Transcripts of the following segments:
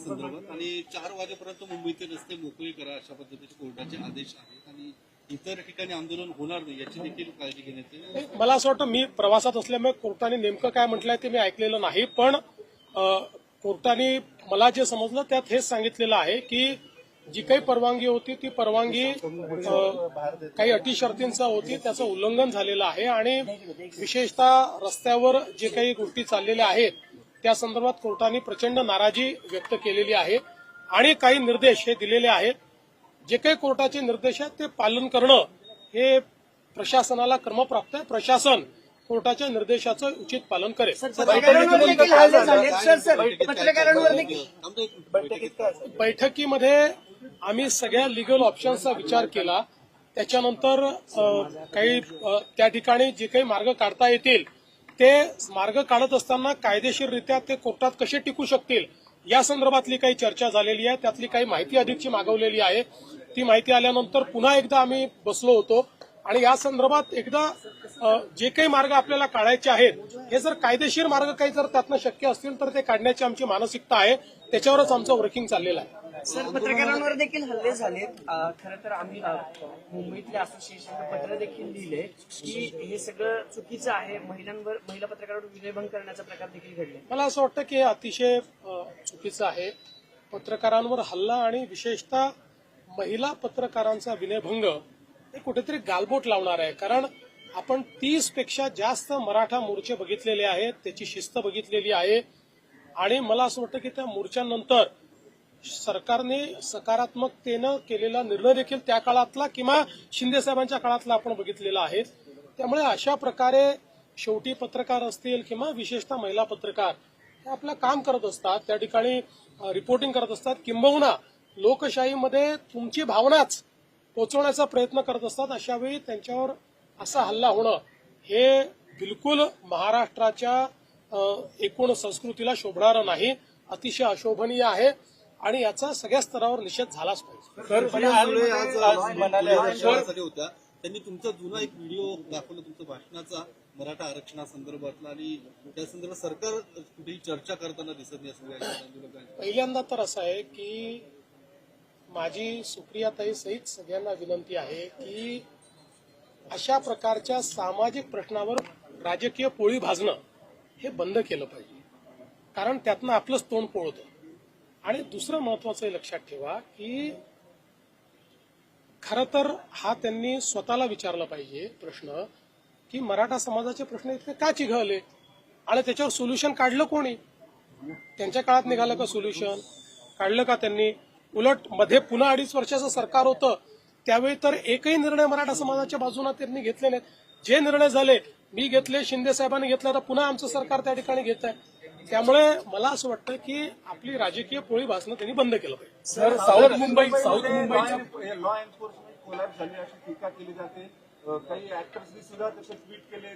संदर्भात आणि 4 वाजेपर्यंत मुंबईचे रस्ते मोकळे करा अशा पद्धतीचे कोर्टाचे आदेश आहेत आणि इतर ठिकाणी आंदोलन होणार नाही याची देखील काळजी घेण्यात येईल. मला असं वाटतं मी प्रवासात असल्यामुळे कोर्टाने नेमकं काय म्हटलंय ते मी ऐकलेलं नाही, पण कोर्टाने मला जे समजलं त्यात हेच सांगितलेलं आहे की जी काही परवानगी होती ती परवानगी काही अटी शर्तींचा होती, त्याचं उल्लंघन झालेलं आहे आणि विशेषतः रस्त्यावर जे काही गोष्टी चाललेल्या आहेत त्या संदर्भात कोर्टाने प्रचंड नाराजी व्यक्त केलेली आहे आणि काही निर्देश हे दिलेले आहेत. जे काही कोर्टाचे निर्देश आहेत ते पालन करणं हे प्रशासनाला क्रमप्राप्त आहे. प्रशासन कोर्टाच्या निर्देशाचं उचित पालन करेल. बैठकीमध्ये आम्ही सगळ्या लिगल ऑप्शन्सचा विचार केला. त्याच्यानंतर काही त्या ठिकाणी जे काही मार्ग काढता येतील ते मार्ग काढत असताना कायदेशीररित्या ते कोर्टात कसे टिकू शकतील या संदर्भातली काही चर्चा झालेली आहे. त्यातली काही माहिती अधिकची मागवलेली आहे. ती माहिती आल्यानंतर पुन्हा एकदा आम्ही बसलो होतो आणि या संदर्भात एकदा जे काही मार्ग आपल्याला काढायचे आहेत हे जर कायदेशीर मार्ग काही जर त्यातनं शक्य असतील तर ते काढण्याची आमची मानसिकता आहे. त्याच्यावरच आमचं वर्किंग चाललेलं आहे. सर, पत्रकारांवर देखील हल्ले झालेत. खरं तर आम्ही मुंबईतल्या असोसिएशनला पत्र देखील लिहिले की हे सगळं चुकीचं आहे. महिला पत्रकारांवर विनयभंग करण्याचा प्रकार देखील घडले. मला असं वाटतं की हे अतिशय चुकीचं आहे. पत्रकारांवर हल्ला आणि विशेषतः महिला पत्रकारांचा विनयभंग हे कुठेतरी गालबोट लावणार आहे. कारण आपण 30 पेक्षा जास्त मराठा मोर्चे बघितलेले आहेत, त्याची शिस्त बघितलेली आहे आणि मला असं वाटतं की त्या मोर्चांनंतर सरकारने सकारात्मकतेनं केलेला निर्णय देखील त्या काळातला किंवा शिंदे साहेबांच्या काळातला आपण बघितलेला आहे. त्यामुळे अशा प्रकारे शेवटी पत्रकार असतील किंवा विशेषतः महिला पत्रकार हे आपलं काम करत असतात, त्या ठिकाणी रिपोर्टिंग करत असतात, किंबहुना लोकशाहीमध्ये तुमची भावनाच पोचवण्याचा प्रयत्न करत असतात. अशावेळी त्यांच्यावर असा हल्ला होणं हे बिलकुल महाराष्ट्राच्या एकूण संस्कृतीला शोभणारं नाही, अतिशय अशोभनीय आहे आणि याचा सगळ्या स्तरावर निषेध झालाच पाहिजे. होत्या त्यांनी तुमचा जुना एक व्हिडिओ दाखवला तुमच्या भाषणाचा मराठा आरक्षणासंदर्भातला आणि त्या संदर्भात सरकार कुठेही चर्चा करताना दिसत नाही असं पहिल्यांदा तर असं आहे की माझी सुप्रियाताई सहित सगळ्यांना विनंती आहे की अशा प्रकारच्या सामाजिक प्रश्नावर राजकीय पोळी भाजणं हे बंद केलं पाहिजे, कारण त्यातनं आपलंच तोंड पोळतं. आणि दुसरं महत्वाचं लक्षात ठेवा की खरं तर हा त्यांनी स्वतःला विचारला पाहिजे प्रश्न की मराठा समाजाचे प्रश्न इतके का चिघळले आणि त्याच्यावर सोल्युशन काढलं कोणी? त्यांच्या काळात निघालं का सोल्युशन? काढलं का त्यांनी? उलट मध्ये पुन्हा 2.5 वर्षाचं सरकार होतं त्यावेळी तर एकही निर्णय मराठा समाजाच्या बाजूने त्यांनी घेतले नाहीत. जे निर्णय झाले मी घेतले, शिंदे साहेबांनी घेतले, तर पुन्हा आमचं सरकार त्या ठिकाणी घेत आहे. त्यामुळे मला असं वाटतं की आपली राजकीय पोळी भासणं त्यांनी बंद केलं पाहिजे. सर, साऊथ मुंबईची लॉ एन्फोर्समेंट कोलॅप्स झाली अशी टीका केली जाते. काही ऍक्टर्सनी सुद्धा तसे ट्विट केले.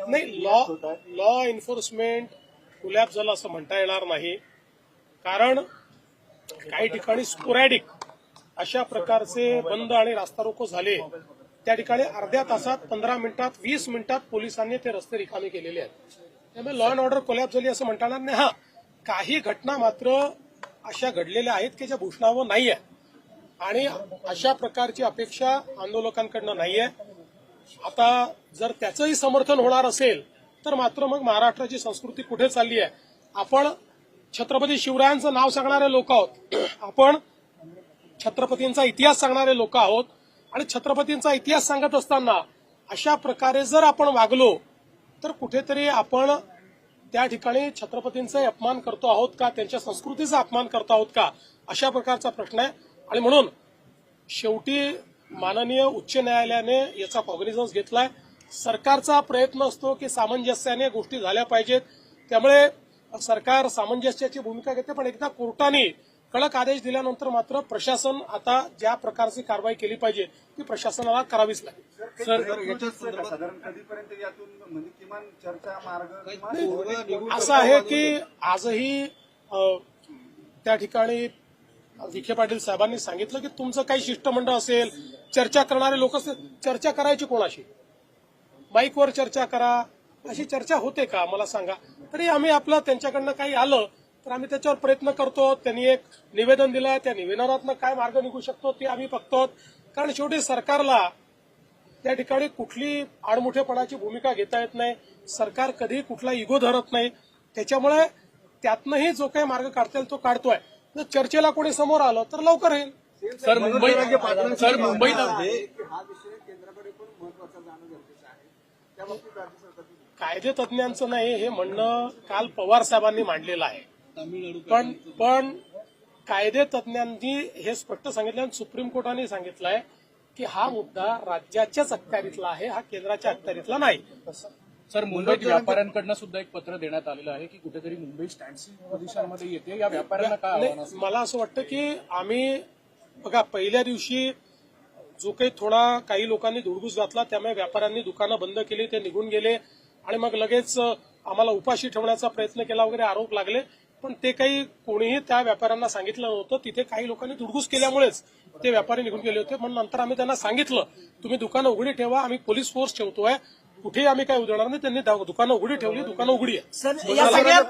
नाही, लॉ एन्फोर्समेंट कोलॅप्स झालं असं म्हणता येणार नाही, कारण काही ठिकाणी स्पोरॅडिक अशा प्रकारचे बंद आणि रास्ता रोको झाले. त्या ठिकाणी अर्ध्या तासात, 15 मिनिटात, 20 मिनिटात पोलिसांनी ते रस्ते रिकामे केलेले आहेत. त्यामुळे लॉ अँड ऑर्डर कोलॅप्स झाली असं म्हणता येणार नाही. काही घटना मात्र अशा घडलेल्या आहेत की ज्या भूषणावं नाहीये आणि अशा प्रकारची अपेक्षा आंदोलकांकडनं नाहीये. आता जर त्याचंही समर्थन होणार असेल तर मात्र मग महाराष्ट्राची संस्कृती कुठे चालली आहे? आपण छत्रपती शिवरायांचं नाव सांगणारे लोक आहोत, आपण छत्रपतींचा इतिहास सांगणारे लोक आहोत आणि छत्रपतींचा इतिहास सांगत असताना अशा प्रकारे जर आपण वागलो तर कुठेतरी आपण त्या ठिकाणी छत्रपतींचा अपमान करतो आहोत का, त्यांच्या संस्कृतीचा अपमान करतो आहोत का, अशा प्रकारचा प्रश्न आहे. आणि म्हणून शेवटी माननीय उच्च न्यायालयाने याचा कॉग्निझन्स घेतलाय. सरकारचा प्रयत्न असतो की सामंजस्याने गोष्टी झाल्या पाहिजेत, त्यामुळे सरकार सामंजस्याची भूमिका घेते. पण एकदा कोर्टाने कडक आदेश दिल्यानंतर मात्र प्रशासन आता ज्या प्रकारची कारवाई केली पाहिजे ती प्रशासनाला करावीच लागेल. साधारण कधीपर्यंत यातून म्हणजे किमान चर्चा मार्ग असं आहे की आजही त्या ठिकाणी विखे पाटील साहेबांनी सांगितलं की तुमचं काही शिष्टमंडळ असेल, चर्चा करणारे लोक असतील, चर्चा करायची कोणाशी? माईकवर चर्चा करा, अशी चर्चा होते का मला सांगा. तरी आम्ही आपलं त्यांच्याकडनं काही आलं तर आम्ही त्याच्यावर प्रयत्न करतो. त्यांनी एक निवेदन दिलं, त्या निवेदनातनं काय मार्ग निघू शकतो ते आम्ही बघतो. कारण शेवटी सरकारला त्या ठिकाणी कुठली आडमुठेपणाची भूमिका घेता येत नाही. सरकार कधीही कुठला इगो धरत नाही. त्याच्यामुळे त्यातनंही जो काही मार्ग काढता येईल तो काढतोय. जर चर्चेला कोणी समोर आलं तर लवकर येईल. सर मुंबईत हा विषय केंद्राकडे पण महत्वाचा जाणं गरजेचं आहे. त्या बाबतीत राज्य सरकारची कायदे तज्ज्ञांचं नाही हे म्हणणं काल पवार साहेबांनी मांडलेलं आहे. तामिळनाडू पण कायदे तज्ज्ञांनी हे स्पष्ट सांगितलं आणि सुप्रीम कोर्टाने सांगितलंय की हा मुद्दा राज्याच्याच अखत्यारीतला आहे, हा केंद्राच्या अखत्यारीतला नाही. सर मुंबईत व्यापाऱ्यांकडनं सुद्धा एक पत्र देण्यात आलेलं आहे की कुठेतरी मुंबई स्टँडस्टिल पोझिशनमध्ये येते. या व्यापाऱ्यांना काय आव्हान असेल? मला असं वाटतं की आम्ही बघा पहिल्या दिवशी जो काही लोकांनी धुडगूस घातला त्यामुळे व्यापाऱ्यांनी दुकानं बंद केली, ते निघून गेले आणि मग लगेच आम्हाला उपाशी ठेवण्याचा प्रयत्न केला वगैरे आरोप लागले. पण ते काही कोणीही त्या व्यापाऱ्यांना सांगितलं नव्हतं. तिथे काही लोकांनी धुडगूस केल्यामुळेच ते व्यापारी निघून गेले होते. म्हणून नंतर आम्ही त्यांना सांगितलं तुम्ही दुकानं उघडी ठेवा, आम्ही पोलीस फोर्स ठेवतोय, कुठेही आम्ही काय उधळणार नाही. त्यांनी दुकानं उघडी ठेवली, दुकानं उघडी आहे. सर या सगळ्या